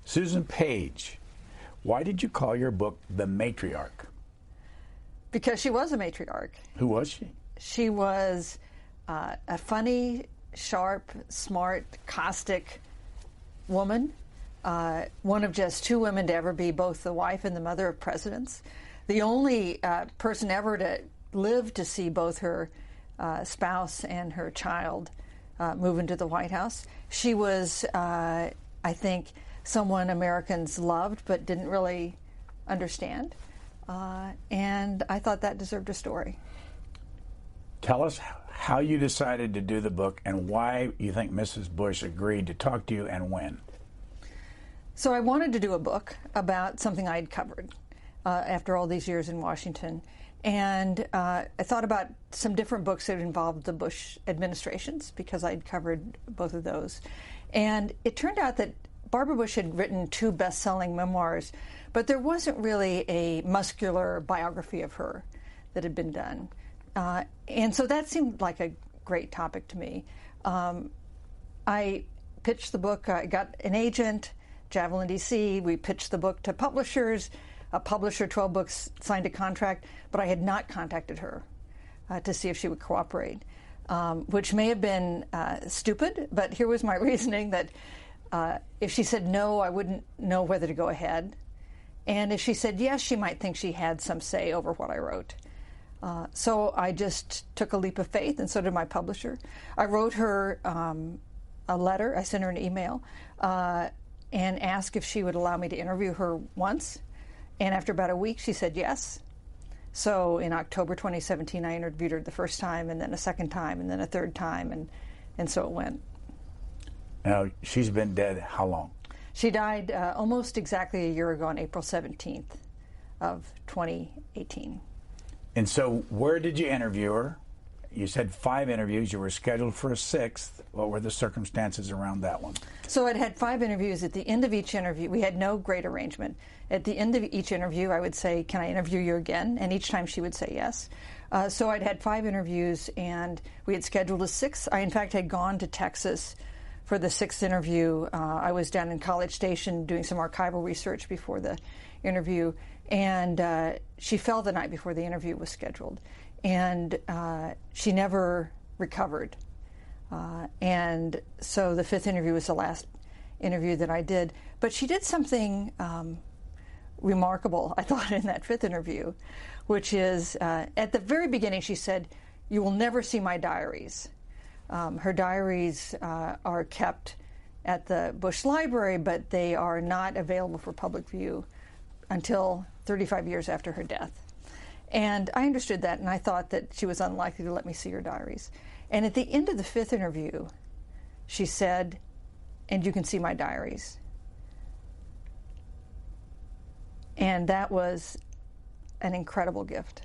Susan Page, why did you call your book The Matriarch? Because she was a matriarch. Who was she? She was a funny, sharp, smart, caustic woman, one of just two women to ever be both the wife and the mother of presidents, the only person ever to live to see both her spouse and her child move into the White House. She was, I think, someone Americans loved but didn't really understand. And I thought that deserved a story. Tell us how you decided to do the book and why you think Mrs. Bush agreed to talk to you and when. So I wanted to do a book about something I had covered after all these years in Washington. And I thought about some different books that involved the Bush administrations because I'd covered both of those. And it turned out that Barbara Bush had written two best-selling memoirs, but there wasn't really a muscular biography of her that had been done. And so that seemed like a great topic to me. I pitched the book. I got an agent, Javelin, D.C. We pitched the book to publishers. A publisher, 12 Books, signed a contract, but I had not contacted her to see if she would cooperate, which may have been stupid, but here was my reasoning that if she said no, I wouldn't know whether to go ahead. And if she said yes, she might think she had some say over what I wrote. So I just took a leap of faith, and so did my publisher. I wrote her a letter. I sent her an email and asked if she would allow me to interview her once. And after about a week, she said yes. So in October 2017, I interviewed her the first time, and then a second time, and then a third time, and so it went. Now, she's been dead how long? She died almost exactly a year ago on April 17th of 2018. And so where did you interview her? You said 5 interviews. You were scheduled for a 6th. What were the circumstances around that one? So I'd had 5 interviews. At the end of each interview, we had no great arrangement. At the end of each interview, I would say, "Can I interview you again?" And each time she would say yes. So I'd had 5 interviews, and we had scheduled a 6th. I, in fact, had gone to Texas for the 6th interview. I was down in College Station doing some archival research before the interview, and she fell the night before the interview was scheduled. And she never recovered. And so the 5th interview was the last interview that I did. But she did something remarkable, I thought, in that 5th interview, which is at the very beginning she said, "You will never see my diaries." Her diaries are kept at the Bush Library, but they are not available for public view until 35 years after her death. And I understood that, and I thought that she was unlikely to let me see her diaries. And at the end of the 5th interview, she said, "And you can see my diaries." And that was an incredible gift.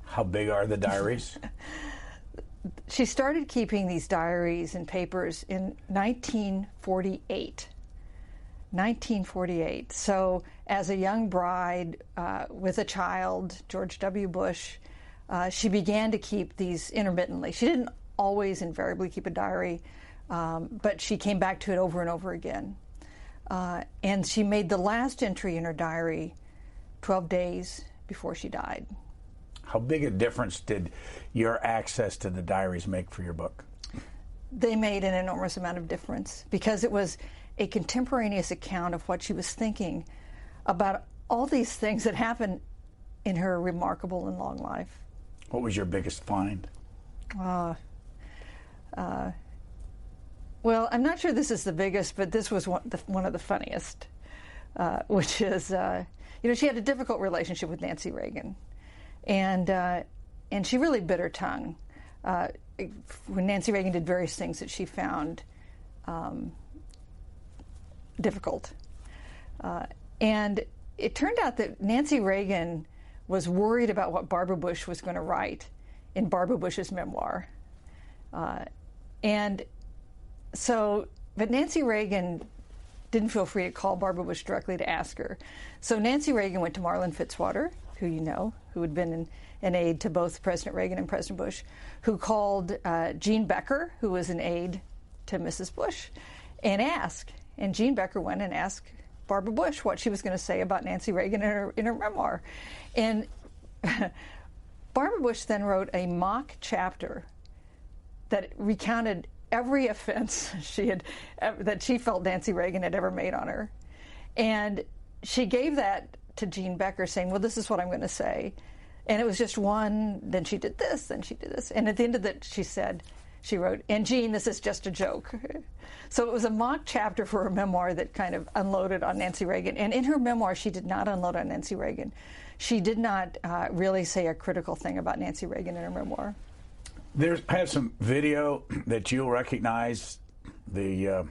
How big are the diaries? She started keeping these diaries and papers in 1948. 1948. So as a young bride with a child, George W. Bush, she began to keep these intermittently. She didn't always invariably keep a diary, but she came back to it over and over again. And she made the last entry in her diary 12 days before she died. How big a difference did your access to the diaries make for your book? They made an enormous amount of difference because it was a contemporaneous account of what she was thinking about all these things that happened in her remarkable and long life. What was your biggest find? Well, I'm not sure this is the biggest, but this was one of the funniest, which is, she had a difficult relationship with Nancy Reagan, and she really bit her tongue when Nancy Reagan did various things that she found difficult. And it turned out that Nancy Reagan was worried about what Barbara Bush was going to write in Barbara Bush's memoir. But Nancy Reagan didn't feel free to call Barbara Bush directly to ask her. So Nancy Reagan went to Marlin Fitzwater, who you know, who had been an aide to both President Reagan and President Bush, who called Jean Becker, who was an aide to Mrs. Bush, and asked. And Jean Becker went and asked Barbara Bush what she was going to say about Nancy Reagan in her memoir. And Barbara Bush then wrote a mock chapter that recounted every offense that she felt Nancy Reagan had ever made on her. And she gave that to Jean Becker, saying, well, this is what I'm going to say. And it was just one, then she did this, then she did this. And at the end of it, she wrote, and Jean, this is just a joke. So it was a mock chapter for her memoir that kind of unloaded on Nancy Reagan. And in her memoir, she did not unload on Nancy Reagan. She did not really say a critical thing about Nancy Reagan in her memoir. I have some video that you'll recognize. The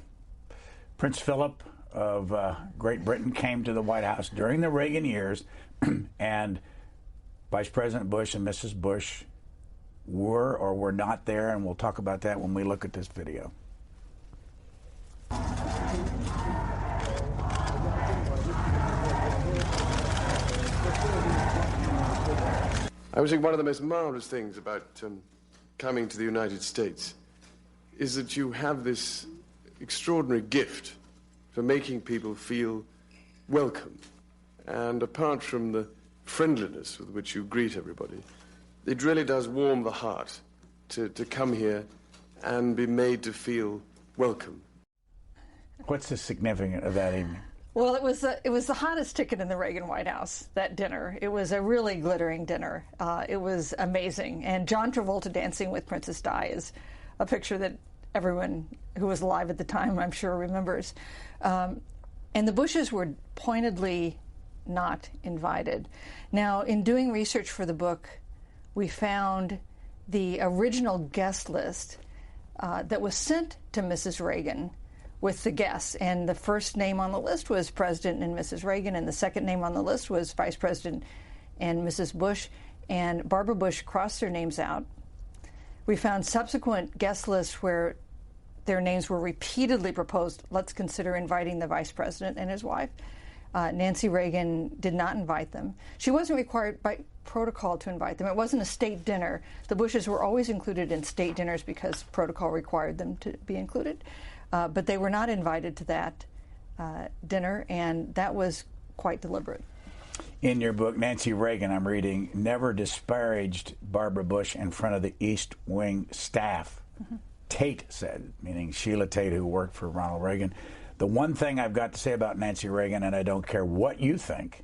Prince Philip of Great Britain came to the White House during the Reagan years, and Vice President Bush and Mrs. Bush were or were not there, and we'll talk about that when we look at this video. I would think one of the most marvelous things about coming to the United States is that you have this extraordinary gift for making people feel welcome. And apart from the friendliness with which you greet everybody, it really does warm the heart to come here and be made to feel welcome. What's the significance of that evening? Well, it was the hottest ticket in the Reagan White House, that dinner. It was a really glittering dinner. It was amazing. And John Travolta dancing with Princess Di is a picture that everyone who was alive at the time, I'm sure, remembers. And the Bushes were pointedly not invited. Now, in doing research for the book, we found the original guest list that was sent to Mrs. Reagan with the guests. And the first name on the list was President and Mrs. Reagan, and the second name on the list was Vice President and Mrs. Bush. And Barbara Bush crossed their names out. We found subsequent guest lists where their names were repeatedly proposed. Let's consider inviting the Vice President and his wife. Nancy Reagan did not invite them. She wasn't required by protocol to invite them. It wasn't a state dinner. The Bushes were always included in state dinners because protocol required them to be included. But they were not invited to that dinner, and that was quite deliberate. In your book, Nancy Reagan, I'm reading, never disparaged Barbara Bush in front of the East Wing staff. Mm-hmm. Tate said, meaning Sheila Tate, who worked for Ronald Reagan, the one thing I've got to say about Nancy Reagan, and I don't care what you think,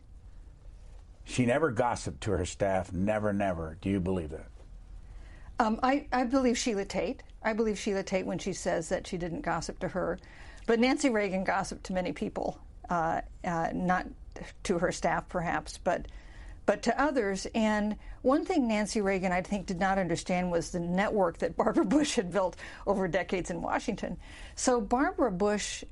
she never gossiped to her staff, never, never. Do you believe that? I believe Sheila Tate. I believe Sheila Tate when she says that she didn't gossip to her. But Nancy Reagan gossiped to many people, not to her staff perhaps, but to others. And one thing Nancy Reagan, I think, did not understand was the network that Barbara Bush had built over decades in Washington. So Barbara Bush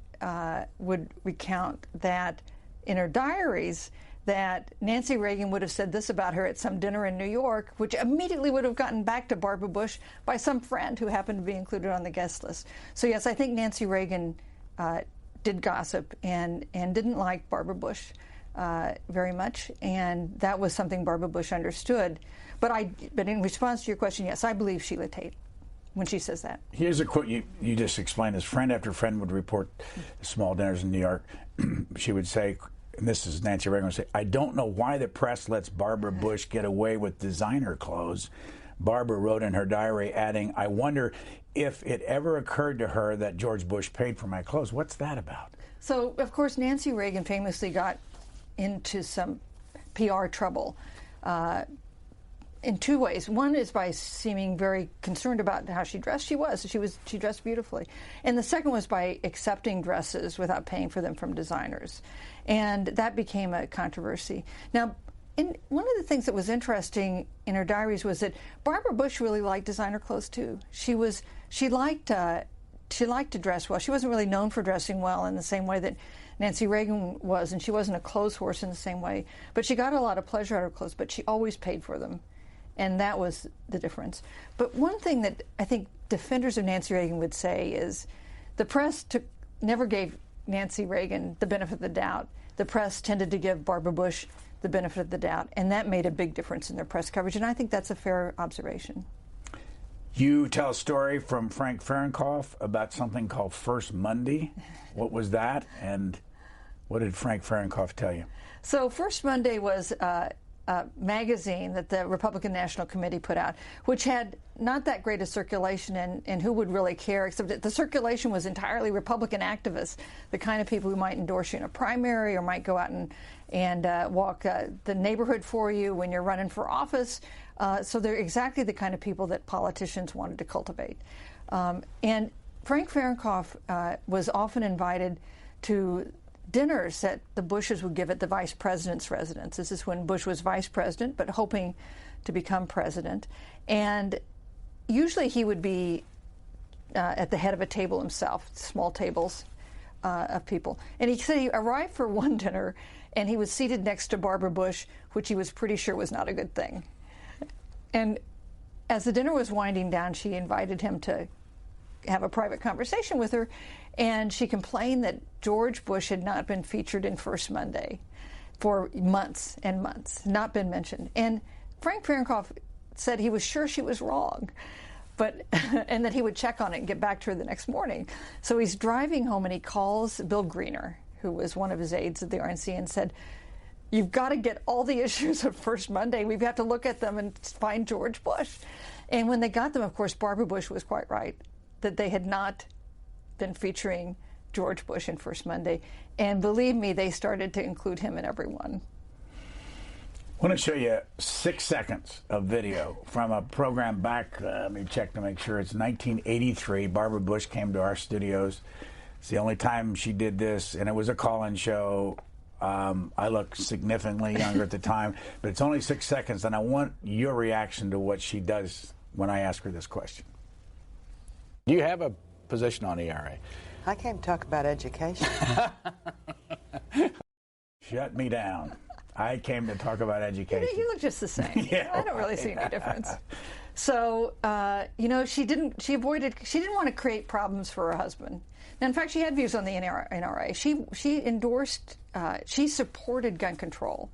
would recount that in her diaries that Nancy Reagan would have said this about her at some dinner in New York, which immediately would have gotten back to Barbara Bush by some friend who happened to be included on the guest list. So yes, I think Nancy Reagan did gossip and didn't like Barbara Bush very much, and that was something Barbara Bush understood. But in response to your question, yes, I believe Sheila Tate when she says that. Here's a quote you just explained. As friend after friend would report small dinners in New York, she would say, and this is Nancy Reagan, would say, I don't know why the press lets Barbara Bush get away with designer clothes. Barbara wrote in her diary, adding, I wonder if it ever occurred to her that George Bush paid for my clothes. What's that about? So, of course, Nancy Reagan famously got into some PR trouble in two ways. One is by seeming very concerned about how she dressed. She dressed beautifully. And the second was by accepting dresses without paying for them from designers. And that became a controversy. Now, one of the things that was interesting in her diaries was that Barbara Bush really liked designer clothes too. She liked to dress well. She wasn't really known for dressing well in the same way that Nancy Reagan was, and she wasn't a clothes horse in the same way. But she got a lot of pleasure out of clothes, but she always paid for them. And that was the difference. But one thing that I think defenders of Nancy Reagan would say is the press never gave Nancy Reagan the benefit of the doubt. The press tended to give Barbara Bush the benefit of the doubt, and that made a big difference in their press coverage, and I think that's a fair observation. You tell a story from Frank Fahrenkopf about something called First Monday. What was that? And What did Frank Fahrenkopf tell you? So First Monday was a magazine that the Republican National Committee put out, which had not that great a circulation, and who would really care, except that the circulation was entirely Republican activists, the kind of people who might endorse you in a primary or might go out and walk the neighborhood for you when you're running for office. So they're exactly the kind of people that politicians wanted to cultivate. And Frank Fahrenkopf was often invited to dinners that the Bushes would give at the vice president's residence. This is when Bush was vice president, but hoping to become president. And usually he would be at the head of a table himself, small tables of people. And he said he arrived for one dinner, and he was seated next to Barbara Bush, which he was pretty sure was not a good thing. And as the dinner was winding down, she invited him to have a private conversation with her, and she complained that George Bush had not been featured in First Monday for months and months, not been mentioned. And Frank Fahrenkopf said he was sure she was wrong, and that he would check on it and get back to her the next morning. So he's driving home and he calls Bill Greener, who was one of his aides at the RNC, and said, "You've got to get all the issues of First Monday. We've got to look at them and find George Bush." And when they got them, of course, Barbara Bush was quite right, that they had not been featuring George Bush in First Monday. And believe me, they started to include him in every one. I want to show you 6 seconds of video from a program back, let me check to make sure, it's 1983. Barbara Bush came to our studios. It's the only time she did this, and it was a call-in show. I looked significantly younger at the time, but it's only 6 seconds, and I want your reaction to what she does when I ask her this question. Do you have a position on ERA? I came to talk about education. Shut me down. I came to talk about education. You look just the same. Yeah, I don't really see any difference. So, she didn't want to create problems for her husband. Now, in fact, she had views on the NRA. She endorsed, she supported gun control,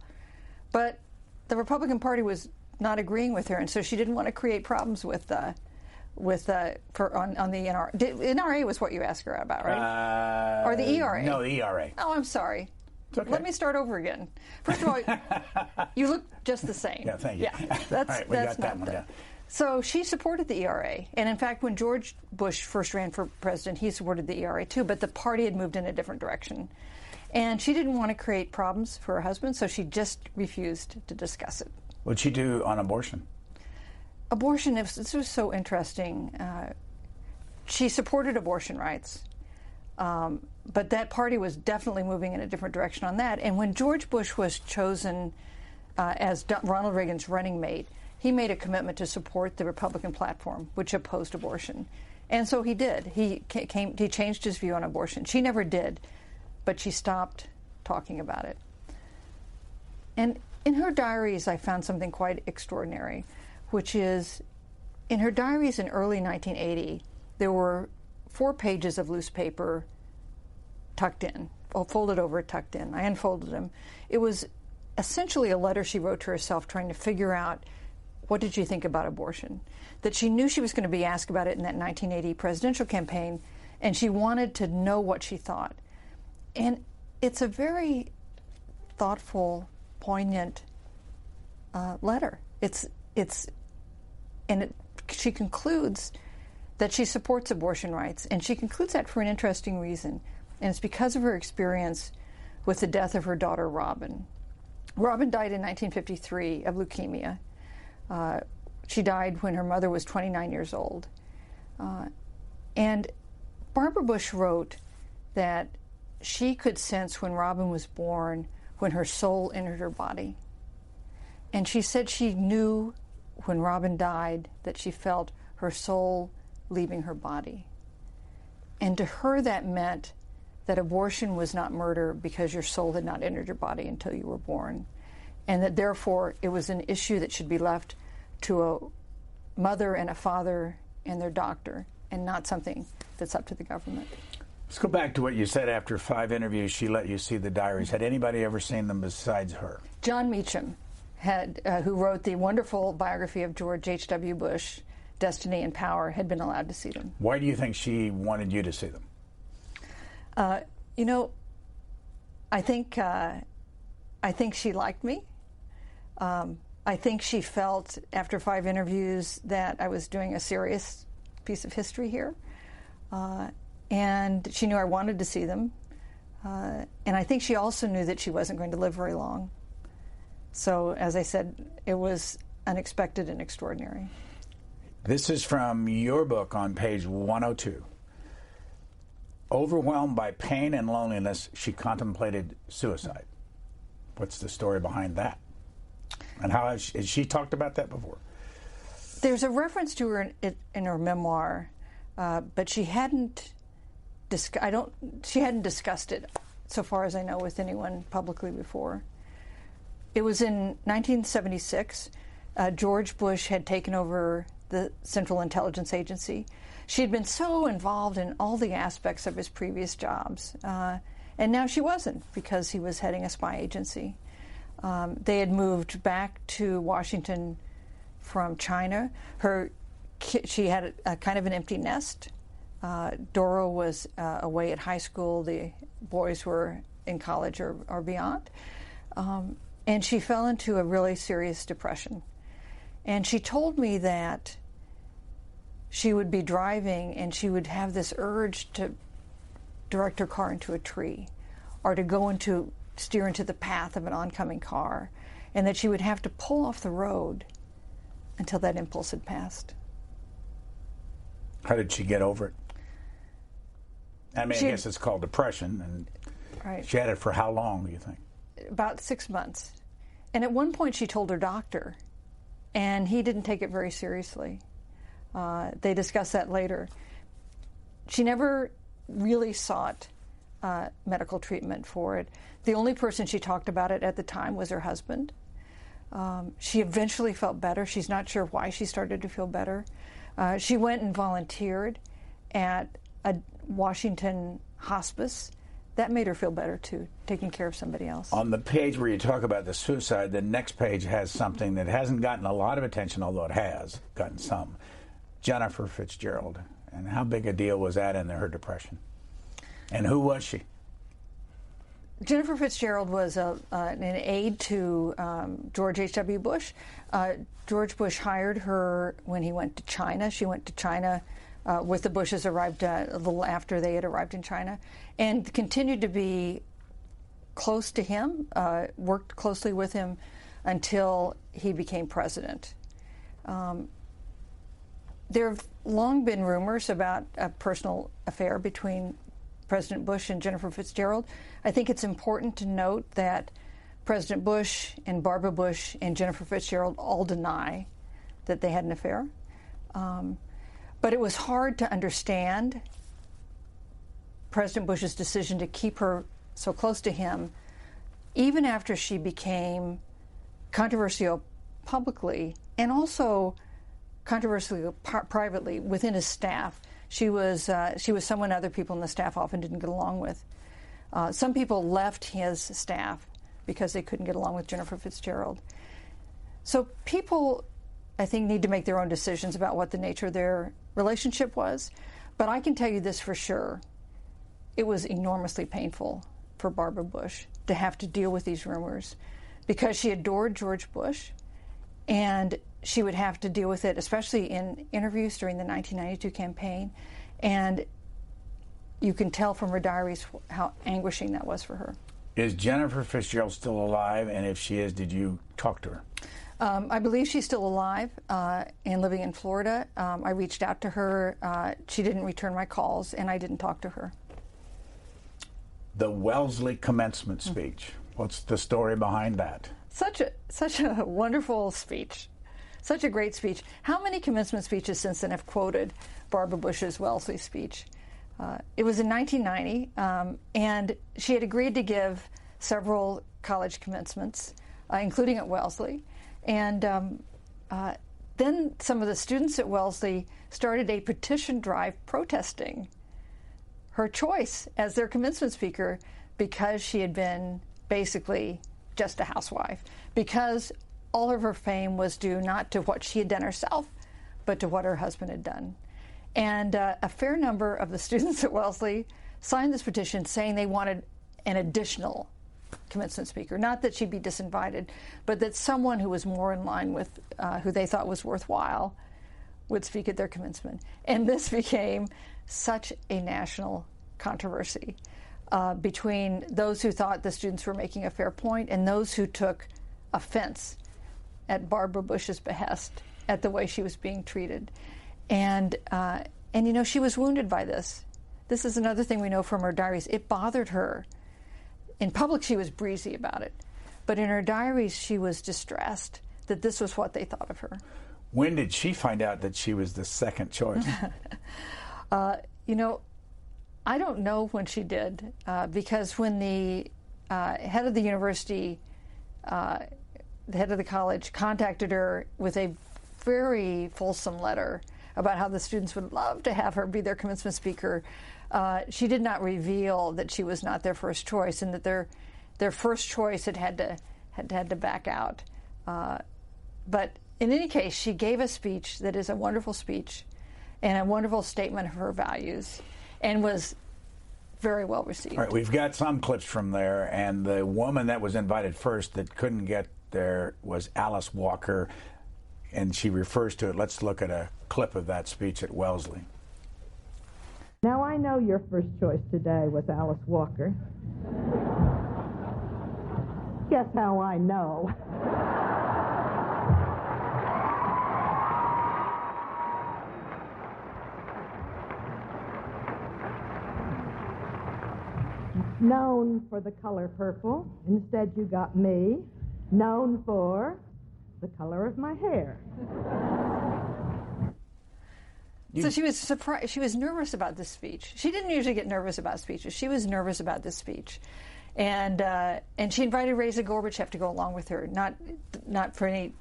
but the Republican Party was not agreeing with her, and so she didn't want to create problems on the NRA. NRA was what you asked her about, right? Or the ERA? No, the ERA. Oh, I'm sorry. It's okay. Let me start over again. First of all, you look just the same. Yeah, thank you. Yeah, that's all right, we got that one down. So she supported the ERA. And in fact, when George Bush first ran for president, he supported the ERA too, but the party had moved in a different direction. And she didn't want to create problems for her husband, so she just refused to discuss it. What'd she do on abortion? Abortion, this was so interesting. She supported abortion rights, but that party was definitely moving in a different direction on that. And when George Bush was chosen as Ronald Reagan's running mate, he made a commitment to support the Republican platform, which opposed abortion. And so he did. He changed his view on abortion. She never did, but she stopped talking about it. And in her diaries, I found something quite extraordinary, which is, in her diaries in early 1980, there were 4 pages of loose paper tucked in, folded over, tucked in. I unfolded them. It was essentially a letter she wrote to herself trying to figure out, what did she think about abortion? That she knew she was going to be asked about it in that 1980 presidential campaign, and she wanted to know what she thought. And it's a very thoughtful, poignant letter. She concludes that she supports abortion rights, and she concludes that for an interesting reason, and it's because of her experience with the death of her daughter, Robin. Robin died in 1953 of leukemia. She died when her mother was 29 years old. And Barbara Bush wrote that she could sense when Robin was born, when her soul entered her body. And she said she knew when Robin died that she felt her soul leaving her body. And to her that meant that abortion was not murder because your soul had not entered your body until you were born. And that therefore it was an issue that should be left to a mother and a father and their doctor, and not something that's up to the government. Let's go back to what you said. After 5 interviews, she let you see the diaries. Had anybody ever seen them besides her? John Meacham, who wrote the wonderful biography of George H.W. Bush, Destiny and Power, had been allowed to see them. Why do you think she wanted you to see them? I think she liked me. I think she felt after 5 interviews that I was doing a serious piece of history here. And she knew I wanted to see them. And I think she also knew that she wasn't going to live very long. So, as I said, it was unexpected and extraordinary. This is from your book on page 102. Overwhelmed by pain and loneliness, she contemplated suicide. What's the story behind that? And how has she talked about that before? There's a reference to her in her memoir, but she hadn't discussed it, so far as I know, with anyone publicly before. It was in 1976. George Bush had taken over the Central Intelligence Agency. She had been so involved in all the aspects of his previous jobs, and now she wasn't, because he was heading a spy agency. They had moved back to Washington from China. She had a kind of an empty nest. Doro was away at high school. The boys were in college or beyond. And she fell into a really serious depression. And she told me that she would be driving and she would have this urge to direct her car into a tree or to steer into the path of an oncoming car, and that she would have to pull off the road until that impulse had passed. How did she get over it? I mean, I guess it's called depression, and right. She had it for how long, do you think? About 6 months. And at one point she told her doctor, and he didn't take it very seriously. They discussed that later. She never really sought medical treatment for it. The only person she talked about it at the time was her husband. She eventually felt better. She's not sure why she started to feel better. She went and volunteered at a Washington hospice. That made her feel better, too, taking care of somebody else. On the page where you talk about the suicide, the next page has something that hasn't gotten a lot of attention, although it has gotten some. Jennifer Fitzgerald. And how big a deal was that in her depression? And who was she? Jennifer Fitzgerald was an aide to George H.W. Bush. George Bush hired her when he went to China. She went to China with the Bushes, arrived a little after they had arrived in China, and continued to be close to him, worked closely with him until he became president. There have long been rumors about a personal affair between President Bush and Jennifer Fitzgerald. I think it's important to note that President Bush and Barbara Bush and Jennifer Fitzgerald all deny that they had an affair. But it was hard to understand President Bush's decision to keep her so close to him, even after she became controversial publicly and also controversial privately within his staff. She was someone other people in the staff often didn't get along with. Some people left his staff because they couldn't get along with Jennifer Fitzgerald. So people, I think, need to make their own decisions about what the nature of their relationship was. But I can tell you this for sure. It was enormously painful for Barbara Bush to have to deal with these rumors because she adored George Bush, and she would have to deal with it, especially in interviews during the 1992 campaign. And you can tell from her diaries how anguishing that was for her. Is Jennifer Fitzgerald still alive? And if she is, did you talk to her? I believe she's still alive and living in Florida. I reached out to her. She didn't return my calls, and I didn't talk to her. The Wellesley commencement speech. What's the story behind that? Such a wonderful speech. Such a great speech. How many commencement speeches since then have quoted Barbara Bush's Wellesley speech? It was in 1990, and she had agreed to give several college commencements, including at Wellesley. And then some of the students at Wellesley started a petition drive protesting her choice as their commencement speaker because she had been basically just a housewife, because all of her fame was due not to what she had done herself, but to what her husband had done. And a fair number of the students at Wellesley signed this petition saying they wanted an additional commencement speaker. Not that she'd be disinvited, but that someone who was more in line with who they thought was worthwhile would speak at their commencement. And this became such a national controversy between those who thought the students were making a fair point and those who took offense at Barbara Bush's behest at the way she was being treated. And you know, she was wounded by this. This is another thing we know from her diaries. It bothered her. In public, she was breezy about it. But in her diaries, she was distressed that this was what they thought of her. When did she find out that she was the second choice? You know, I don't know when she did, because when the head of the university, the head of the college, contacted her with a very fulsome letter about how the students would love to have her be their commencement speaker, she did not reveal that she was not their first choice and that their first choice had to back out. But in any case, she gave a speech that is a wonderful speech and a wonderful statement of her values, and was very well received. All right, we've got some clips from there, and the woman that was invited first that couldn't get there was Alice Walker, and she refers to it. Let's look at a clip of that speech at Wellesley. Now, I know your first choice today was Alice Walker. Guess how I know? Known for the color purple, instead you got me, known for the color of my hair. So she was surprised. She was nervous about this speech. She didn't usually get nervous about speeches. She was nervous about this speech, and she invited Reza Gorbachev to go along with her. Not for any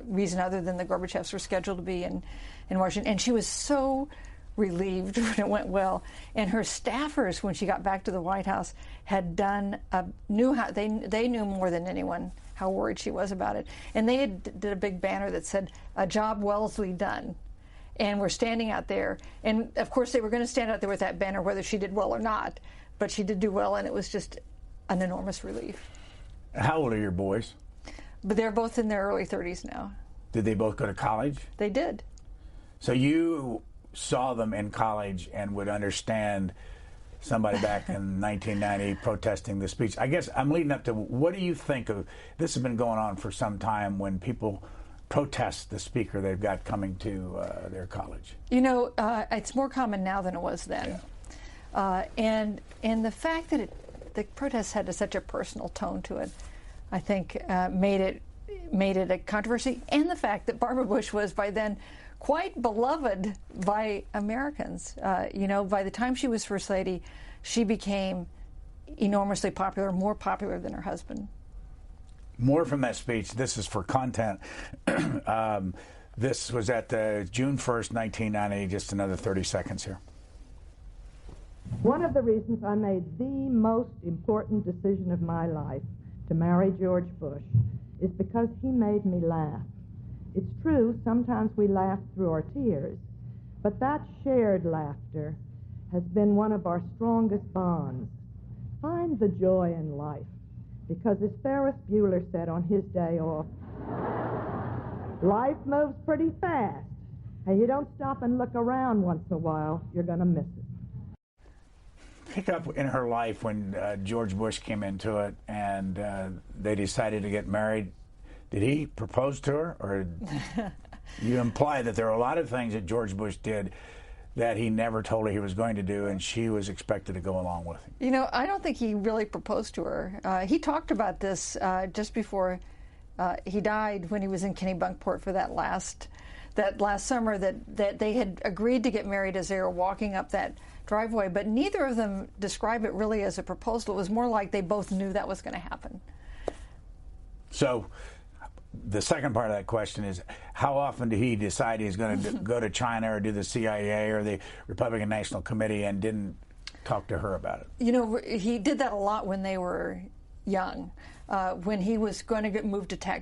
reason other than the Gorbachevs were scheduled to be in Washington. And she was so relieved when it went well. And her staffers, when she got back to the White House, had knew how they knew more than anyone how worried she was about it. And they did a big banner that said, "A job Wellesley done." And we're standing out there. And, of course, they were going to stand out there with that banner whether she did well or not. But she did do well, and it was just an enormous relief. How old are your boys? But they're both in their early 30s now. Did they both go to college? They did. So you saw them in college and would understand somebody back in 1990 protesting the speech. I guess I'm leading up to, what do you think of, this has been going on for some time, when people protest the speaker they've got coming to their college? You know, it's more common now than it was then. Yeah. And the fact that the protests had such a personal tone to it, I think made it a controversy. And the fact that Barbara Bush was by then quite beloved by Americans. You know, by the time she was First Lady, she became enormously popular, more popular than her husband. More from that speech. This is for content. This was at June 1st, 1990. Just another 30 seconds here. One of the reasons I made the most important decision of my life to marry George Bush is because he made me laugh. It's true, sometimes we laugh through our tears, but that shared laughter has been one of our strongest bonds. Find the joy in life, because as Ferris Bueller said on his day off, life moves pretty fast, and you don't stop and look around once in a while, you're going to miss it. Pick up in her life when George Bush came into it and they decided to get married. Did he propose to her, or you imply that there are a lot of things that George Bush did that he never told her he was going to do, and she was expected to go along with him? You know, I don't think he really proposed to her. He talked about this just before he died, when he was in Kennebunkport for that last summer, that they had agreed to get married as they were walking up that driveway, but neither of them describe it really as a proposal. It was more like they both knew that was going to happen. So the second part of that question is, how often did he decide he's going to go to China or do the CIA or the Republican National Committee and didn't talk to her about it? You know, he did that a lot when they were young. When he was going to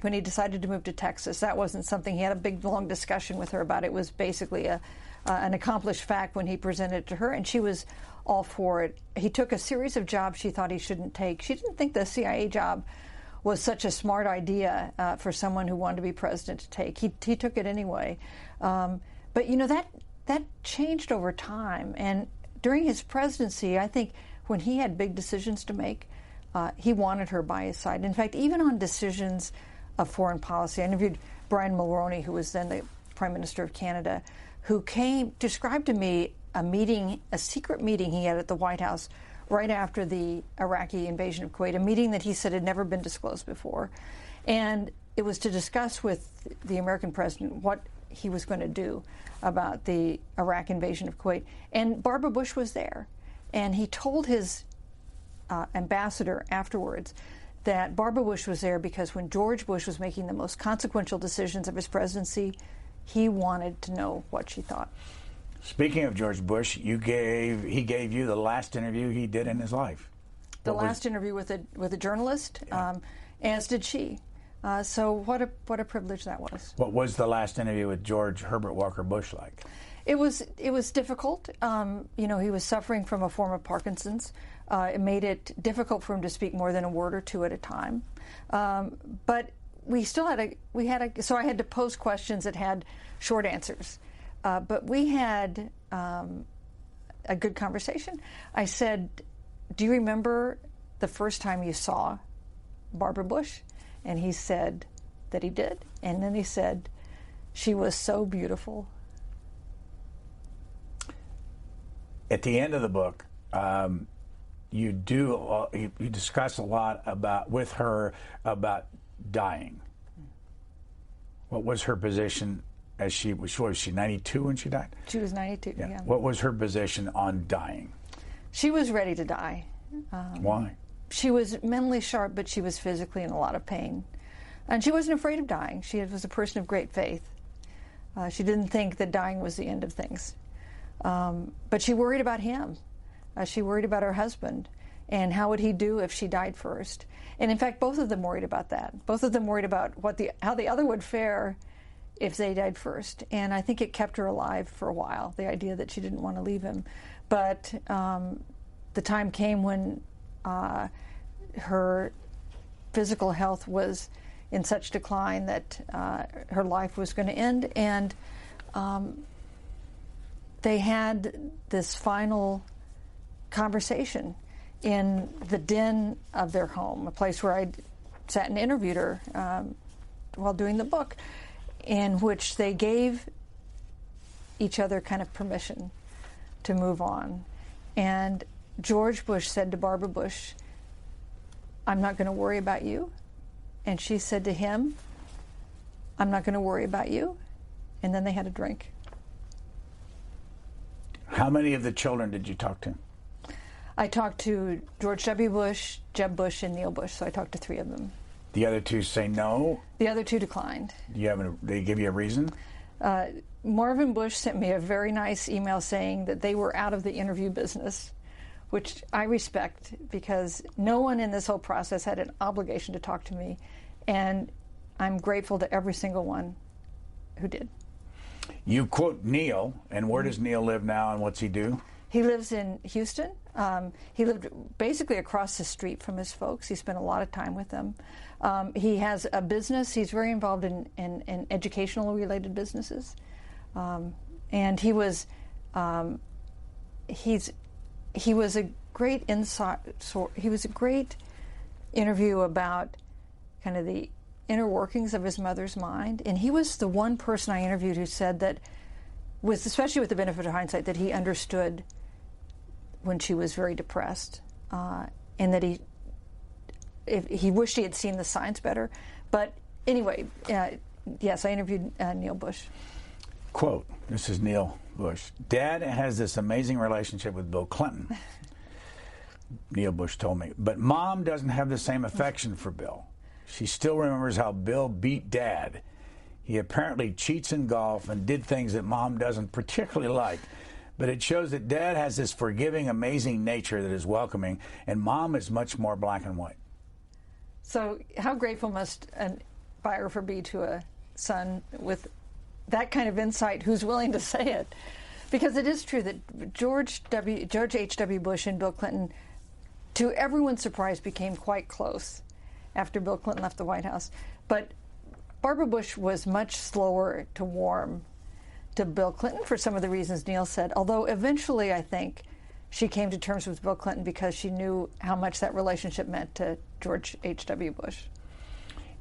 when he decided to move to Texas, that wasn't something he had a big, long discussion with her about. It was basically a an accomplished fact when he presented it to her, and she was all for it. He took a series of jobs she thought he shouldn't take. She didn't think the CIA job was such a smart idea for someone who wanted to be president to take. He took it anyway. But you know, that changed over time. And during his presidency, I think when he had big decisions to make, he wanted her by his side. In fact, even on decisions of foreign policy, I interviewed Brian Mulroney, who was then the Prime Minister of Canada, who described to me a secret meeting he had at the White House right after the Iraqi invasion of Kuwait, a meeting that he said had never been disclosed before. And it was to discuss with the American president what he was going to do about the Iraq invasion of Kuwait. And Barbara Bush was there. And he told his ambassador afterwards that Barbara Bush was there because when George Bush was making the most consequential decisions of his presidency, he wanted to know what she thought. Speaking of George Bush, he gave you the last interview he did in his life. The last interview with a journalist, yeah. As did she. So what a privilege that was. What was the last interview with George Herbert Walker Bush like? It was difficult. You know, he was suffering from a form of Parkinson's. It made it difficult for him to speak more than a word or two at a time. But we still so I had to pose questions that had short answers. But we had a good conversation. I said, "Do you remember the first time you saw Barbara Bush?" And he said that he did. And then he said, "She was so beautiful." At the end of the book, you discuss a lot with her about dying. What was her position? Was she 92 when she died? She was 92, yeah. What was her position on dying? She was ready to die. Why? She was mentally sharp, but she was physically in a lot of pain. And she wasn't afraid of dying. She was a person of great faith. She didn't think that dying was the end of things. But she worried about him. She worried about her husband. And how would he do if she died first? And in fact, both of them worried about that. Both of them worried about how the other would fare if they died first. And I think it kept her alive for a while, the idea that she didn't want to leave him. But the time came when her physical health was in such decline that her life was going to end. And they had this final conversation in the den of their home, a place where I sat and interviewed her while doing the book, in which they gave each other kind of permission to move on. And George Bush said to Barbara Bush, "I'm not going to worry about you." And she said to him, "I'm not going to worry about you." And then they had a drink. How many of the children did you talk to? I talked to George W. Bush, Jeb Bush, and Neil Bush, so I talked to 3 of them. The other 2 say no? The other 2 declined. They give you a reason? Marvin Bush sent me a very nice email saying that they were out of the interview business, which I respect because no one in this whole process had an obligation to talk to me, and I'm grateful to every single one who did. You quote Neil, and where does Neil live now, and what's he do? He lives in Houston. He lived basically across the street from his folks. He spent a lot of time with them. He has a business. He's very involved in educational related businesses. And he was a great insight. He was a great interview about kind of the inner workings of his mother's mind. And he was the one person I interviewed who said that, especially with the benefit of hindsight, that he understood when she was very depressed, and that he wished he had seen the signs better. But anyway, yes, I interviewed Neil Bush. Quote, this is Neil Bush. "Dad has this amazing relationship with Bill Clinton," Neil Bush told me, "but Mom doesn't have the same affection for Bill. She still remembers how Bill beat Dad. He apparently cheats in golf and did things that Mom doesn't particularly like. But it shows that Dad has this forgiving, amazing nature that is welcoming, and Mom is much more black and white." So how grateful must a biographer be to a son with that kind of insight who's willing to say it? Because it is true that George H.W. Bush and Bill Clinton, to everyone's surprise, became quite close after Bill Clinton left the White House. But Barbara Bush was much slower to warm to Bill Clinton for some of the reasons Neil said, although eventually I think she came to terms with Bill Clinton because she knew how much that relationship meant to George H.W. Bush.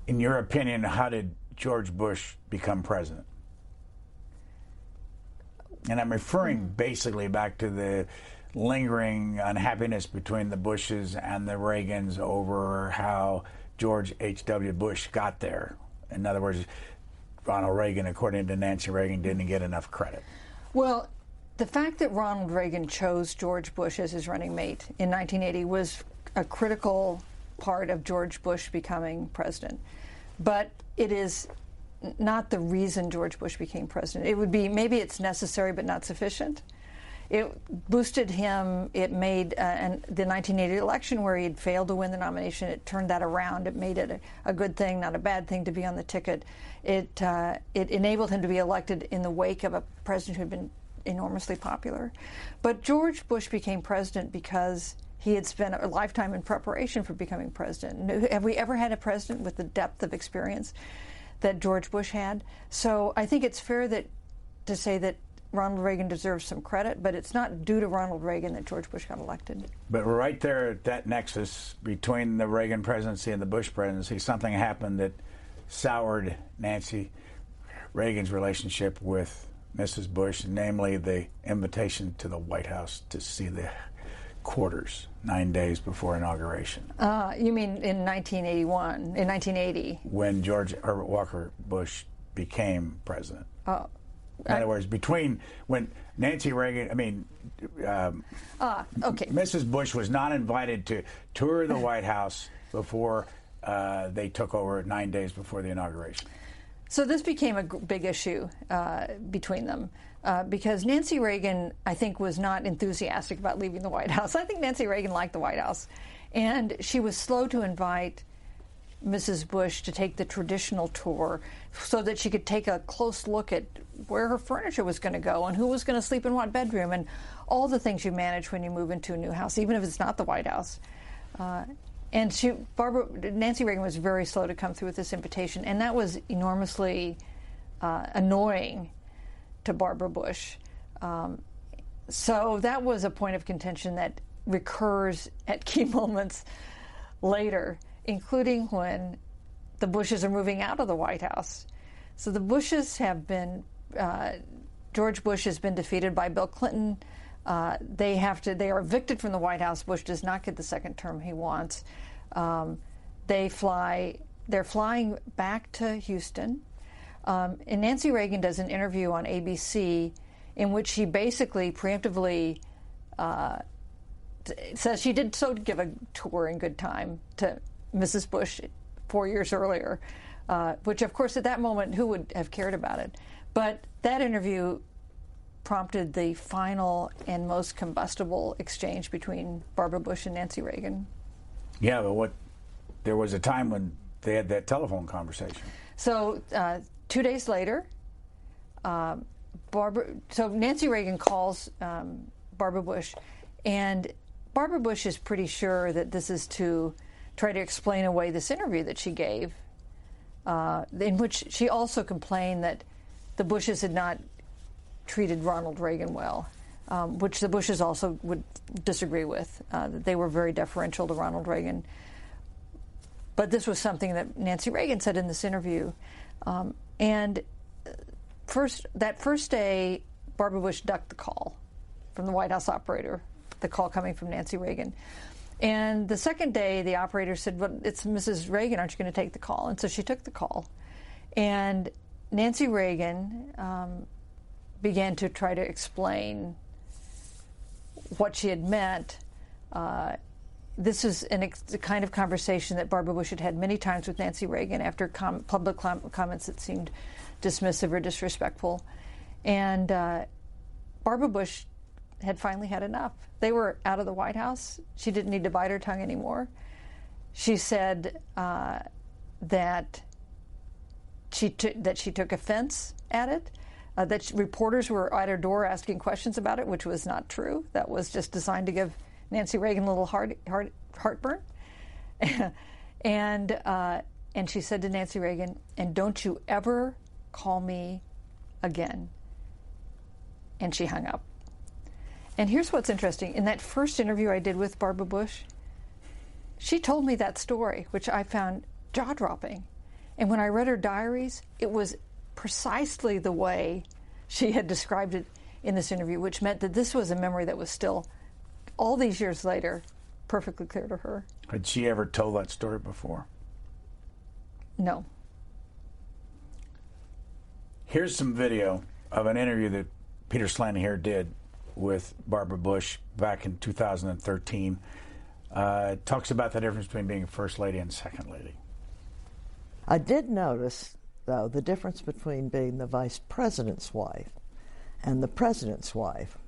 In your opinion, how did George Bush become president? And I'm referring basically back to the lingering unhappiness between the Bushes and the Reagans over how George H.W. Bush got there. In other words, Ronald Reagan, according to Nancy Reagan, didn't get enough credit. Well, the fact that Ronald Reagan chose George Bush as his running mate in 1980 was a critical part of George Bush becoming president. But it is not the reason George Bush became president. It would be, maybe it's necessary but not sufficient. It boosted him. It made the 1980 election, where he had failed to win the nomination, it turned that around. It made it a good thing, not a bad thing, to be on the ticket. It enabled him to be elected in the wake of a president who had been enormously popular. But George Bush became president because he had spent a lifetime in preparation for becoming president. Have we ever had a president with the depth of experience that George Bush had? So I think it's fair to say that Ronald Reagan deserves some credit, but it's not due to Ronald Reagan that George Bush got elected. But right there at that nexus between the Reagan presidency and the Bush presidency, something happened that soured Nancy Reagan's relationship with Mrs. Bush, namely the invitation to the White House to see the quarters 9 days before inauguration. You mean in 1981, in 1980? When George Herbert Walker Bush became president. In other words, between when Nancy Reagan, Mrs. Bush was not invited to tour the White House before they took over 9 days before the inauguration. So this became a big issue between them because Nancy Reagan, I think, was not enthusiastic about leaving the White House. I think Nancy Reagan liked the White House. And she was slow to invite Mrs. Bush to take the traditional tour so that she could take a close look at where her furniture was going to go and who was going to sleep in what bedroom and all the things you manage when you move into a new house, even if it's not the White House. And Nancy Reagan was very slow to come through with this invitation, and that was enormously annoying to Barbara Bush. So that was a point of contention that recurs at key moments later, including when the Bushes are moving out of the White House. So the Bushes have been, George Bush has been defeated by Bill Clinton. They are evicted from the White House. Bush does not get the second term he wants. They're flying back to Houston. And Nancy Reagan does an interview on ABC in which she basically preemptively says she did so to give a tour in good time to Mrs. Bush 4 years earlier, which, of course, at that moment, who would have cared about it? But that interview prompted the final and most combustible exchange between Barbara Bush and Nancy Reagan. Yeah, but there was a time when they had that telephone conversation. So 2 days later, Nancy Reagan calls Barbara Bush, and Barbara Bush is pretty sure that this is to try to explain away this interview that she gave, in which she also complained that the Bushes had not treated Ronald Reagan well, which the Bushes also would disagree with, that they were very deferential to Ronald Reagan. But this was something that Nancy Reagan said in this interview. And that first day, Barbara Bush ducked the call from the White House operator, the call coming from Nancy Reagan. And the second day, the operator said, well, it's Mrs. Reagan, aren't you going to take the call? And so she took the call. And Nancy Reagan began to try to explain what she had meant. This is the kind of conversation that Barbara Bush had many times with Nancy Reagan after public comments that seemed dismissive or disrespectful. And Barbara Bush had finally had enough. They were out of the White House. She didn't need to bite her tongue anymore. She said that she took offense at it, that reporters were at her door asking questions about it, which was not true. That was just designed to give Nancy Reagan a little heartburn. And she said to Nancy Reagan, "And don't you ever call me again." And she hung up. And here's what's interesting. In that first interview I did with Barbara Bush, she told me that story, which I found jaw-dropping. And when I read her diaries, it was precisely the way she had described it in this interview, which meant that this was a memory that was still, all these years later, perfectly clear to her. Had she ever told that story before? No. Here's some video of an interview that Peter Slaney here did with Barbara Bush back in 2013. Talks about the difference between being a first lady and second lady. I did notice, though, the difference between being the vice president's wife and the president's wife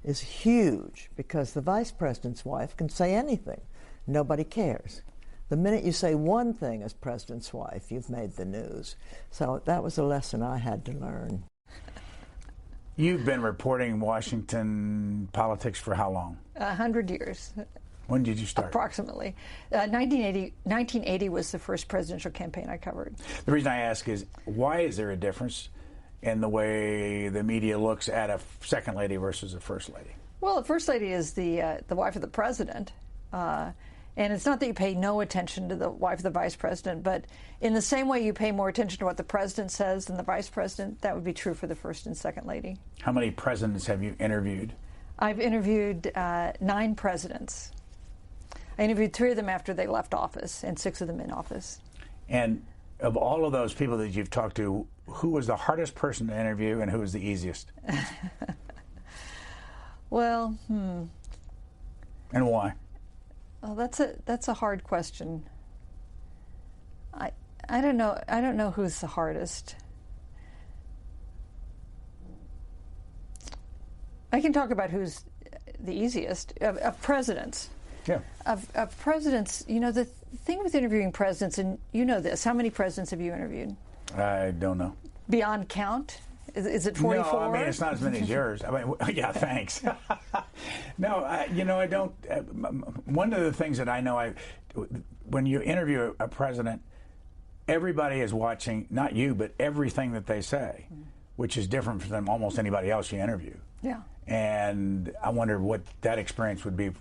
is huge, because the vice president's wife can say anything. Nobody cares. The minute you say one thing as president's wife, you've made the news. So that was a lesson I had to learn. You've been reporting Washington politics for how long? 100 years. When did you start? Approximately. 1980 was the first presidential campaign I covered. The reason I ask is, why is there a difference in the way the media looks at a second lady versus a first lady? Well, the first lady is the wife of the president. And it's not that you pay no attention to the wife of the vice president, but in the same way you pay more attention to what the president says than the vice president, that would be true for the first and second lady. How many presidents have you interviewed? I've interviewed 9 presidents. I interviewed 3 of them after they left office and 6 of them in office. And of all of those people that you've talked to, who was the hardest person to interview and who was the easiest? Well, And why? Well, that's a hard question. I don't know. I don't know who's the hardest. I can talk about who's the easiest of presidents. Yeah. Of presidents, you know, the thing with interviewing presidents, and you know this, how many presidents have you interviewed? I don't know. Beyond count? Is it 44? No, I mean, it's not as many as yours. I mean, yeah, thanks. No, you know, I don't. One of the things that I know, when you interview a president, everybody is watching, not you, but everything that they say, which is different from almost anybody else you interview. Yeah. And I wonder what that experience would be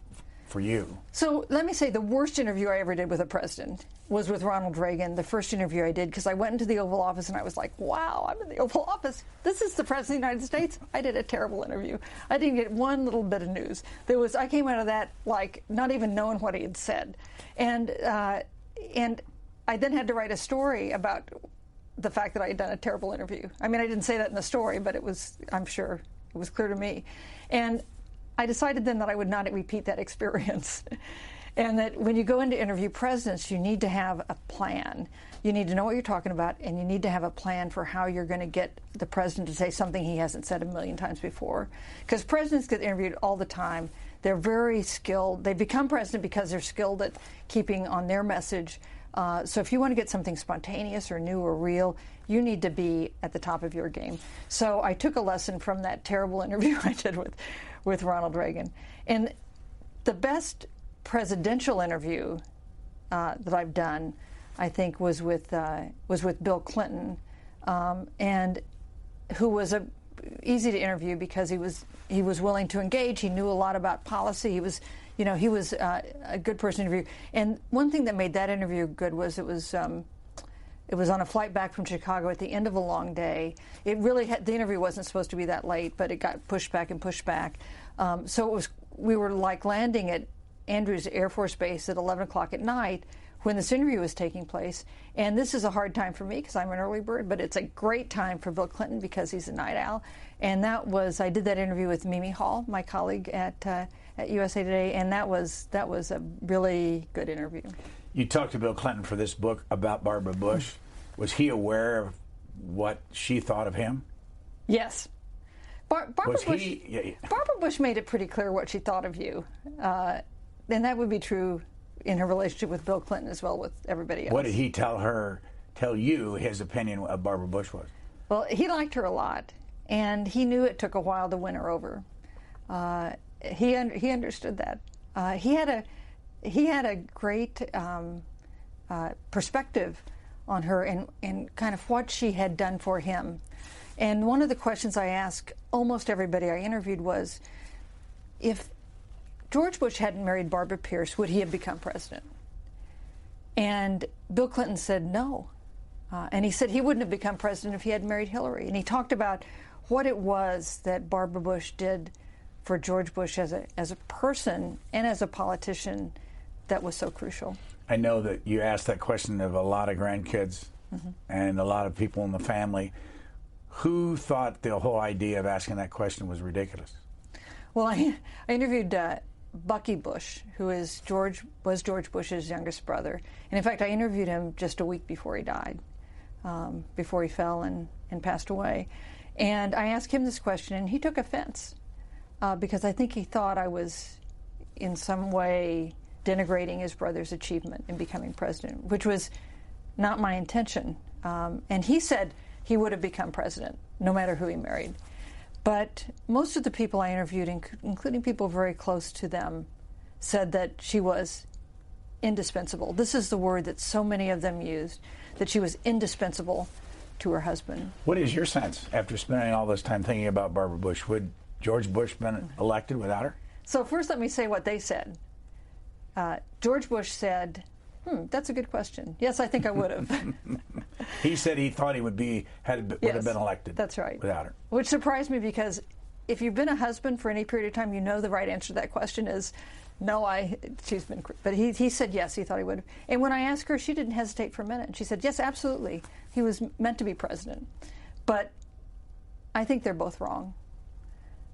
for you. So let me say the worst interview I ever did with a president was with Ronald Reagan, the first interview I did, because I went into the Oval Office and I was like, wow, I'm in the Oval Office. This is the President of the United States. I did a terrible interview. I didn't get one little bit of news. I came out of that like not even knowing what he had said. And I then had to write a story about the fact that I had done a terrible interview. I mean, I didn't say that in the story, but it was, I'm sure, it was clear to me. And I decided then that I would not repeat that experience. And that when you go in to interview presidents, you need to have a plan. You need to know what you're talking about, and you need to have a plan for how you're going to get the president to say something he hasn't said a million times before. Because presidents get interviewed all the time. They're very skilled. They become president because they're skilled at keeping on their message. So if you want to get something spontaneous or new or real, you need to be at the top of your game. So I took a lesson from that terrible interview I did with Ronald Reagan. And the best presidential interview that I've done, I think, was with Bill Clinton, and who was easy to interview because he was willing to engage. He knew a lot about policy. He was a good person to interview. And one thing that made that interview good was it was on a flight back from Chicago at the end of a long day. It really the interview wasn't supposed to be that late, but it got pushed back and pushed back. So we were like landing at Andrews Air Force Base at 11 o'clock at night when this interview was taking place. And this is a hard time for me because I'm an early bird, but it's a great time for Bill Clinton because he's a night owl. And I did that interview with Mimi Hall, my colleague at USA Today, and that was a really good interview. You talked to Bill Clinton for this book about Barbara Bush. Was he aware of what she thought of him? Yes. Barbara Bush made it pretty clear what she thought of you. And that would be true in her relationship with Bill Clinton as well with everybody else. What did he tell you his opinion of Barbara Bush was? Well, he liked her a lot. and he knew it took a while to win her over. He understood that. He had a great perspective on her and kind of what she had done for him. And one of the questions I asked almost everybody I interviewed was, if George Bush hadn't married Barbara Pierce, would he have become president? And Bill Clinton said no. And he said he wouldn't have become president if he had married Hillary. And he talked about what it was that Barbara Bush did for George Bush as a person and as a politician that was so crucial. I know that you asked that question of a lot of grandkids and a lot of people in the family. Who thought the whole idea of asking that question was ridiculous? Well, I interviewed Bucky Bush, who was George Bush's youngest brother. And in fact, I interviewed him just a week before he died, before he fell and passed away. And I asked him this question, and he took offense because I think he thought I was in some way denigrating his brother's achievement in becoming president, which was not my intention. And he said he would have become president, no matter who he married. But most of the people I interviewed, including people very close to them, said that she was indispensable. This is the word that so many of them used, that she was indispensable to her husband. What is your sense, after spending all this time thinking about Barbara Bush, would George Bush been elected without her? So first let me say what they said. George Bush said, that's a good question. Yes, I think I would have. He said he thought he would have been elected. That's right. Without her. Which surprised me, because if you've been a husband for any period of time, you know the right answer to that question is, no, she's been, but he said yes, he thought he would have. And when I asked her, she didn't hesitate for a minute. She said, yes, absolutely. He was meant to be president. But I think they're both wrong.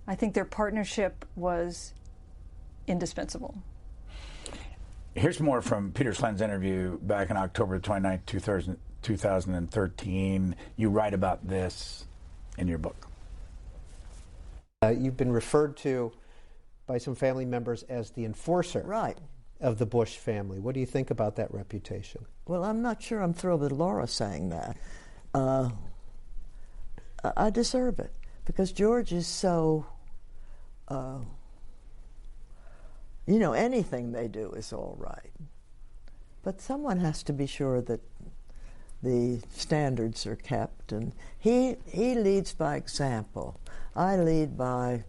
I think their partnership was indispensable. Here's more from Peter Slen's interview back in October 29, 2013. You write about this in your book. You've been referred to by some family members as the enforcer of the Bush family. What do you think about that reputation? Well, I'm not sure I'm thrilled with Laura saying that. I deserve it, because George is so... anything they do is all right. But someone has to be sure that the standards are kept, and he leads by example. I lead by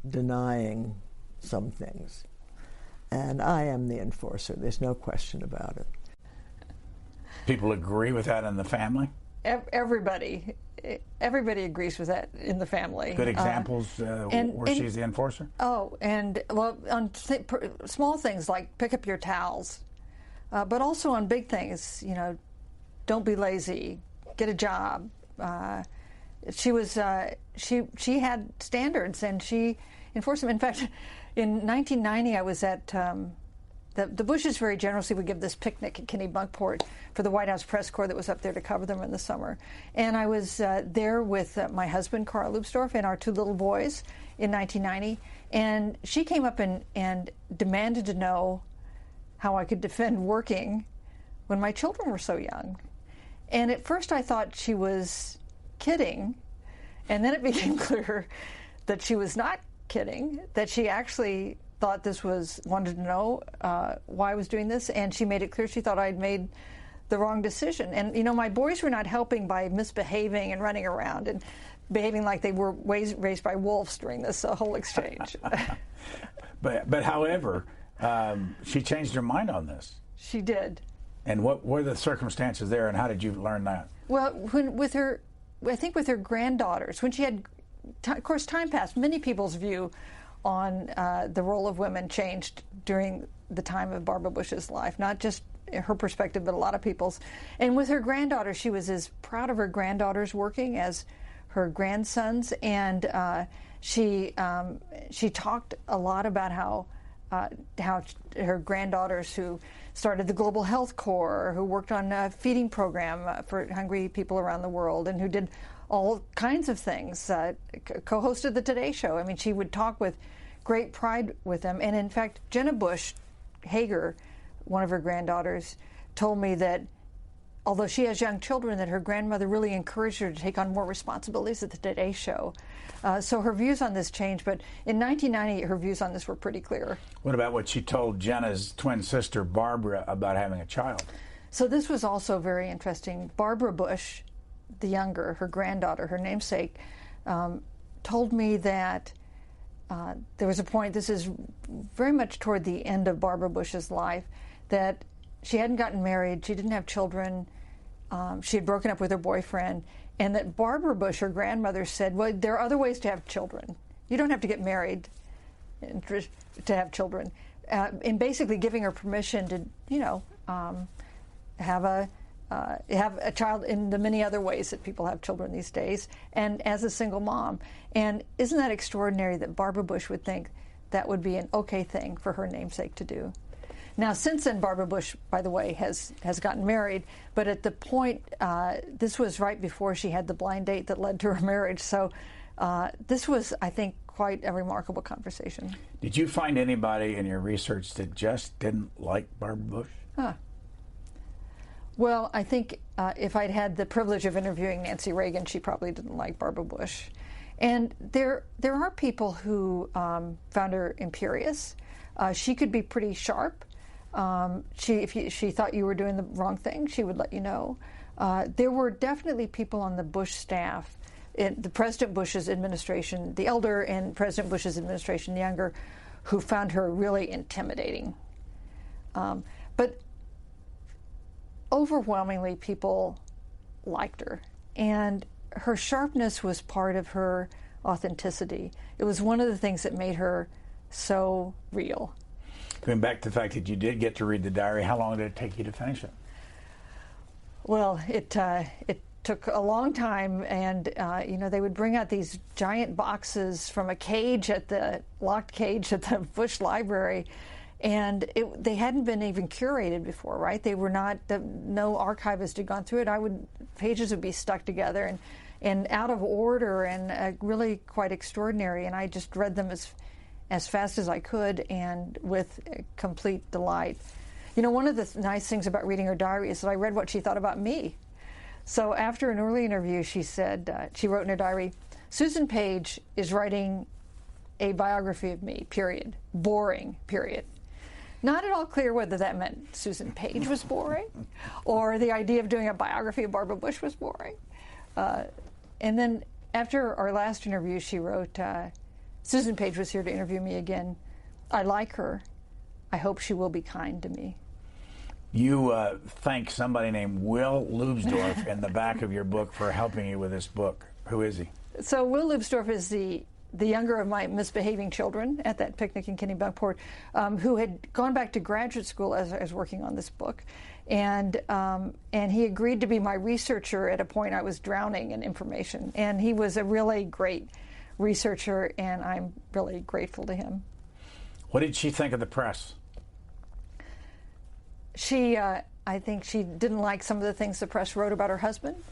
denying some things. And I am the enforcer. There's no question about it. People agree with that in the family? Everybody agrees with that in the family. Good examples where she's the enforcer? Oh, and well, on small things like pick up your towels, but also on big things, don't be lazy, get a job. She had standards, and she enforced them. In fact, in 1990, I was at the Bushes very generously would give this picnic at Kennebunkport for the White House press corps that was up there to cover them in the summer. And I was there with my husband, Carl Lubsdorff, and our two little boys in 1990. And she came up and demanded to know how I could defend working when my children were so young. And at first I thought she was kidding. And then it became clear that she was not kidding, that she actually thought wanted to know why I was doing this, and she made it clear she thought I'd made the wrong decision. And, my boys were not helping by misbehaving and running around and behaving like they were raised by wolves during this whole exchange. But however, she changed her mind on this. She did. And what were the circumstances there, and how did you learn that? Well, with her granddaughters, when she had, of course, time passed, many people's view on the role of women changed during the time of Barbara Bush's life, not just her perspective, but a lot of people's. And with her granddaughter, she was as proud of her granddaughters working as her grandsons, and she talked a lot about how her granddaughters who started the Global Health Corps, who worked on a feeding program for hungry people around the world, and who did all kinds of things, co-hosted the Today Show. I mean, she would talk with great pride with them. And in fact, Jenna Bush Hager, one of her granddaughters, told me that although she has young children, that her grandmother really encouraged her to take on more responsibilities at the Today Show. So her views on this changed, but in 1990, her views on this were pretty clear. What about what she told Jenna's twin sister, Barbara, about having a child? So this was also very interesting. Barbara Bush, the younger, her granddaughter, her namesake, told me that there was a point, this is very much toward the end of Barbara Bush's life, that she hadn't gotten married, she didn't have children, she had broken up with her boyfriend, and that Barbara Bush, her grandmother, said, well, there are other ways to have children. You don't have to get married to have children. And basically giving her permission to, have a child in the many other ways that people have children these days, and as a single mom. And isn't that extraordinary that Barbara Bush would think that would be an okay thing for her namesake to do? Now, since then, Barbara Bush, by the way, has gotten married, but at the point, this was right before she had the blind date that led to her marriage. So this was, I think, quite a remarkable conversation. Did you find anybody in your research that just didn't like Barbara Bush? Well, I think if I'd had the privilege of interviewing Nancy Reagan, she probably didn't like Barbara Bush. And there are people who found her imperious. She could be pretty sharp. If she thought you were doing the wrong thing, she would let you know. There were definitely people on the Bush staff, in the President Bush's administration, the elder, and President Bush's administration, the younger, who found her really intimidating. But overwhelmingly, people liked her, and her sharpness was part of her authenticity. It was one of the things that made her so real. Going back to the fact that you did get to read the diary, how long did it take you to finish it? Well, it took a long time, and they would bring out these giant boxes from a cage locked cage at the Bush Library, and they hadn't been even curated before, right? They were not. No archivist had gone through it. Pages would be stuck together and out of order, and really quite extraordinary. And I just read them as fast as I could and with complete delight. One of the nice things about reading her diary is that I read what she thought about me. So after an early interview, she said, she wrote in her diary, Susan Page is writing a biography of me, period. Boring, period. Not at all clear whether that meant Susan Page was boring or the idea of doing a biography of Barbara Bush was boring. And then after our last interview, she wrote, Susan Page was here to interview me again. I like her. I hope she will be kind to me. You thank somebody named Will Lubsdorf in the back of your book for helping you with this book. Who is he? So Will Lubsdorf is the younger of my misbehaving children at that picnic in Kennebunkport, who had gone back to graduate school as I was working on this book. And he agreed to be my researcher at a point I was drowning in information. And he was a really great researcher, and I'm really grateful to him. What did she think of the press? I think she didn't like some of the things the press wrote about her husband,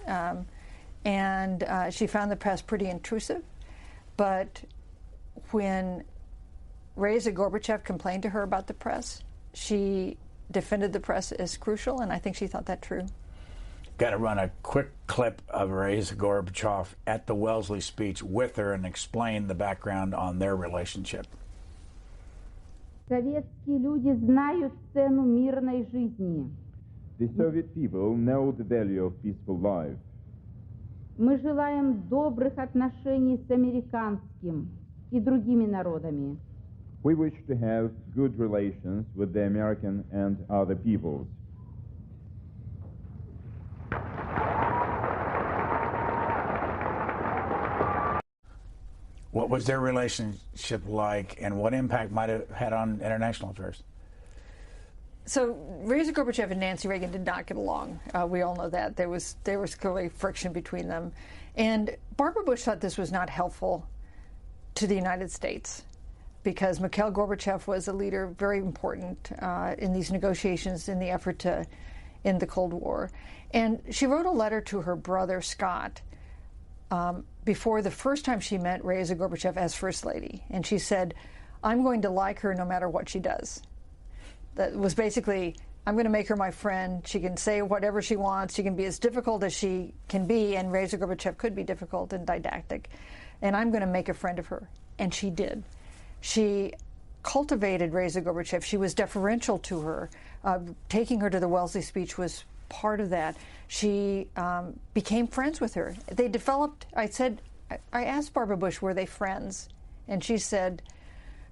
and she found the press pretty intrusive. But when Reza Gorbachev complained to her about the press, she defended the press as crucial, and I think she thought that true. Got to run a quick clip of Reza Gorbachev at the Wellesley speech with her and explain the background on their relationship. Советские люди знают цену мирной жизни. The Soviet people know the value of peaceful life. Мы желаем добрых отношений с американским и другими народами. We wish to have good relations with the American and other peoples. What was their relationship like, and what impact might it have had on international affairs? So Reza Gorbachev and Nancy Reagan did not get along. We all know that. There was clearly friction between them. And Barbara Bush thought this was not helpful to the United States because Mikhail Gorbachev was a leader very important in these negotiations in the effort to end the Cold War. And she wrote a letter to her brother, Scott, before the first time she met Reza Gorbachev as First Lady. And she said, I'm going to like her no matter what she does. That was basically, I'm going to make her my friend. She can say whatever she wants. She can be as difficult as she can be, and Reza Gorbachev could be difficult and didactic. And I'm going to make a friend of her. And she did. She cultivated Reza Gorbachev. She was deferential to her. Taking her to the Wellesley speech was part of that. She became friends with her. They developed, I asked Barbara Bush, were they friends? And she said,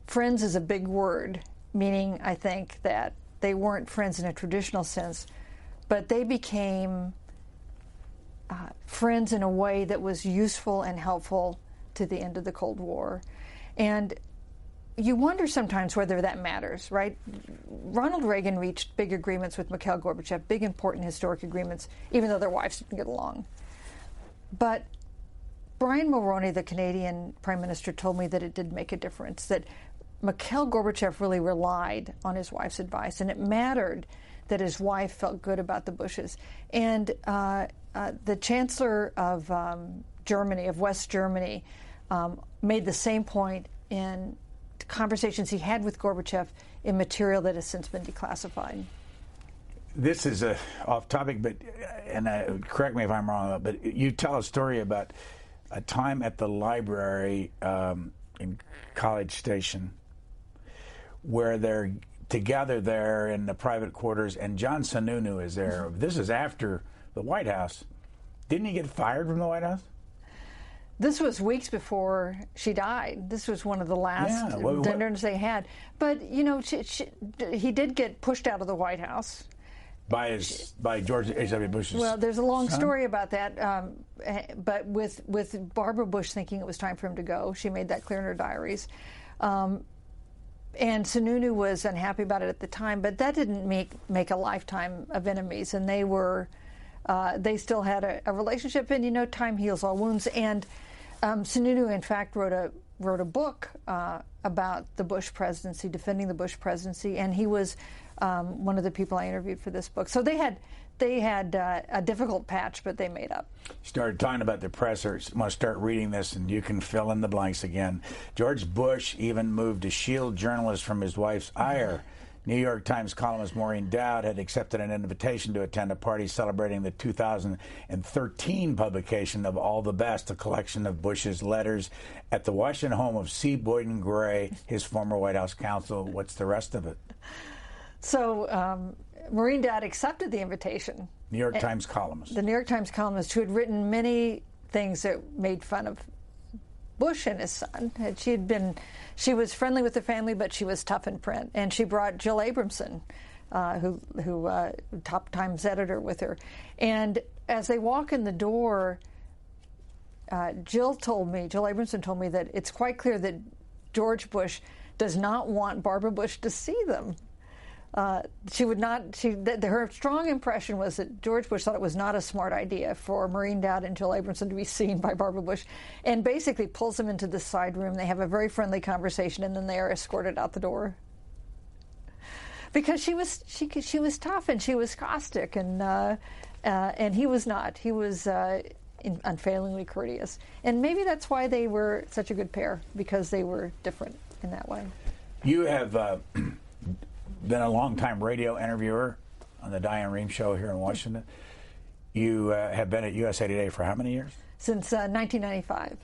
friends is a big word, meaning, I think, that they weren't friends in a traditional sense, but they became friends in a way that was useful and helpful to the end of the Cold War. And you wonder sometimes whether that matters, right? Ronald Reagan reached big agreements with Mikhail Gorbachev, big, important, historic agreements, even though their wives didn't get along. But Brian Mulroney, the Canadian Prime Minister, told me that it did make a difference, that Mikhail Gorbachev really relied on his wife's advice, and it mattered that his wife felt good about the Bushes. And the Chancellor of Germany, of West Germany, made the same point in conversations he had with Gorbachev in material that has since been declassified. This is off topic, but correct me if I'm wrong, but you tell a story about a time at the library in College Station where they're together there in the private quarters, and John Sununu is there. This is after the White House. Didn't he get fired from the White House? This was weeks before she died. This was one of the last dinners they had. But, you know, he did get pushed out of the White House. By George H.W. Bush's Well, there's a long son? story about that. But with Barbara Bush thinking it was time for him to go, she made that clear in her diaries. And Sununu was unhappy about it at the time, but that didn't make a lifetime of enemies. And they still had a relationship, and, you know, time heals all wounds. And Sununu, in fact, wrote a book about the Bush presidency, defending the Bush presidency, and he was one of the people I interviewed for this book. So they had a difficult patch, but they made up. Started talking about the press. I want to start reading this, and you can fill in the blanks again. George Bush even moved to shield journalists from his wife's ire. New York Times columnist Maureen Dowd had accepted an invitation to attend a party celebrating the 2013 publication of All the Best, a collection of Bush's letters at the Washington home of C. Boyden Gray, his former White House counsel. What's the rest of it? So Maureen Dowd accepted the invitation. New York Times columnist. The New York Times columnist who had written many things that made fun of Bush and his son. She was friendly with the family, but she was tough in print. And she brought Jill Abramson, who top Times editor, with her. And as they walk in the door, Jill Abramson told me that it's quite clear that George Bush does not want Barbara Bush to see them. She would not. Her strong impression was that George Bush thought it was not a smart idea for Maureen Dowd and Jill Abramson to be seen by Barbara Bush, and basically pulls them into the side room. They have a very friendly conversation, and then they are escorted out the door. Because she was tough and she was caustic, and he was not. He was unfailingly courteous, and maybe that's why they were such a good pair, because they were different in that way. You have been a long-time radio interviewer on the Diane Rehm Show here in Washington. You have been at USA Today for how many years? Since 1995.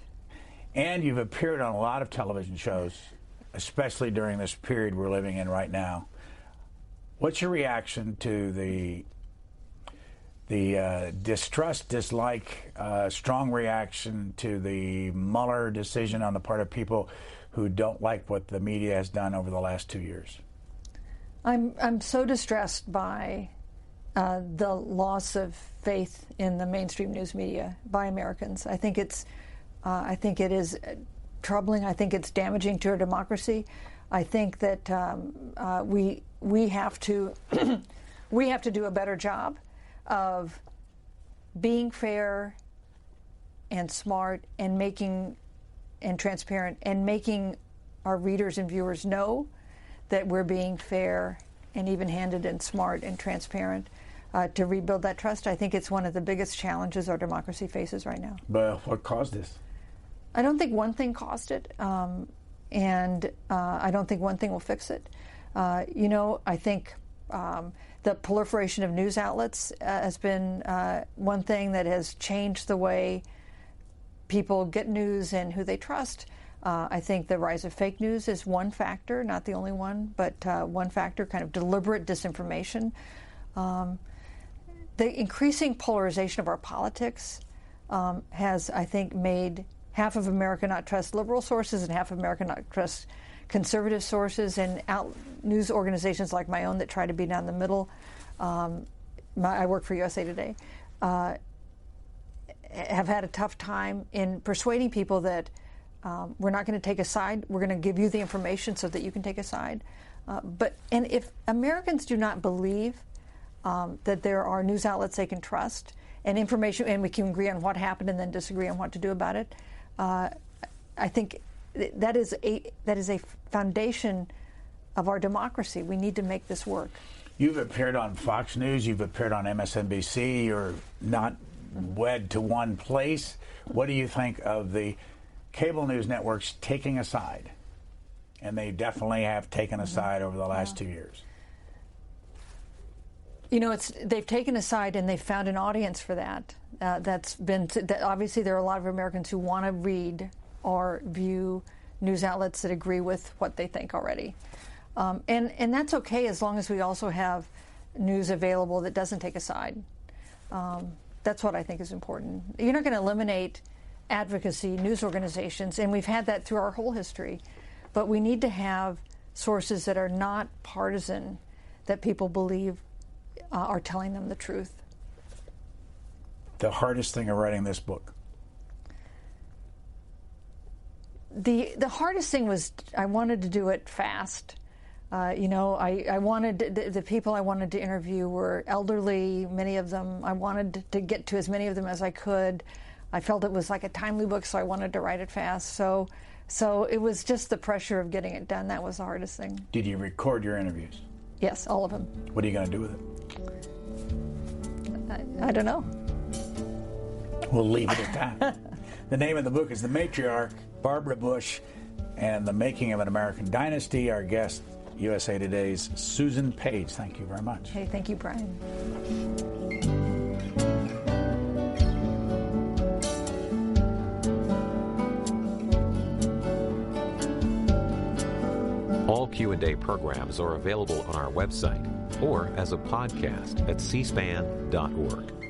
And you've appeared on a lot of television shows, especially during this period we're living in right now. What's your reaction to the distrust, dislike, strong reaction to the Mueller decision on the part of people who don't like what the media has done over the last 2 years? I'm so distressed by the loss of faith in the mainstream news media by Americans. I think it is troubling. I think it's damaging to our democracy. I think that we have to we have to do a better job of being fair and smart and transparent and making our readers and viewers know that we're being fair and even-handed and smart and transparent to rebuild that trust. I think it's one of the biggest challenges our democracy faces right now. But what caused this? I don't think one thing caused it, and I don't think one thing will fix it. I think The proliferation of news outlets has been one thing that has changed the way people get news and who they trust. I think the rise of fake news is one factor, not the only one, but one factor, kind of deliberate disinformation. The increasing polarization of our politics has, I think, made half of America not trust liberal sources and half of America not trust conservative sources, and news organizations like my own that try to be down the middle. I work for USA Today. Have had a tough time in persuading people that we're not going to take a side. We're going to give you the information so that you can take a side. And if Americans do not believe that there are news outlets they can trust and information, and we can agree on what happened and then disagree on what to do about it, I think that is a foundation of our democracy. We need to make this work. You've appeared on Fox News. You've appeared on MSNBC. You're not wed to one place. What do you think of the cable news networks taking a side? And they definitely have taken a side over the last 2 years. You know, they've taken a side and they've found an audience for that. Obviously there are a lot of Americans who want to read or view news outlets that agree with what they think already. And that's okay as long as we also have news available that doesn't take a side. That's what I think is important. You're not going to eliminate advocacy news organizations, and we've had that through our whole history. But we need to have sources that are not partisan, that people believe are telling them the truth. The hardest thing of writing this book? The hardest thing was I wanted to do it fast. I wanted the people I wanted to interview were elderly, many of them. I wanted to get to as many of them as I could. I felt it was like a timely book, so I wanted to write it fast. So it was just the pressure of getting it done. That was the hardest thing. Did you record your interviews? Yes, all of them. What are you going to do with it? I don't know. We'll leave it at that. The name of the book is The Matriarch, Barbara Bush, and the Making of an American Dynasty. Our guest, USA Today's Susan Page. Thank you very much. Hey, thank you, Brian. All Q&A programs are available on our website or as a podcast at cspan.org.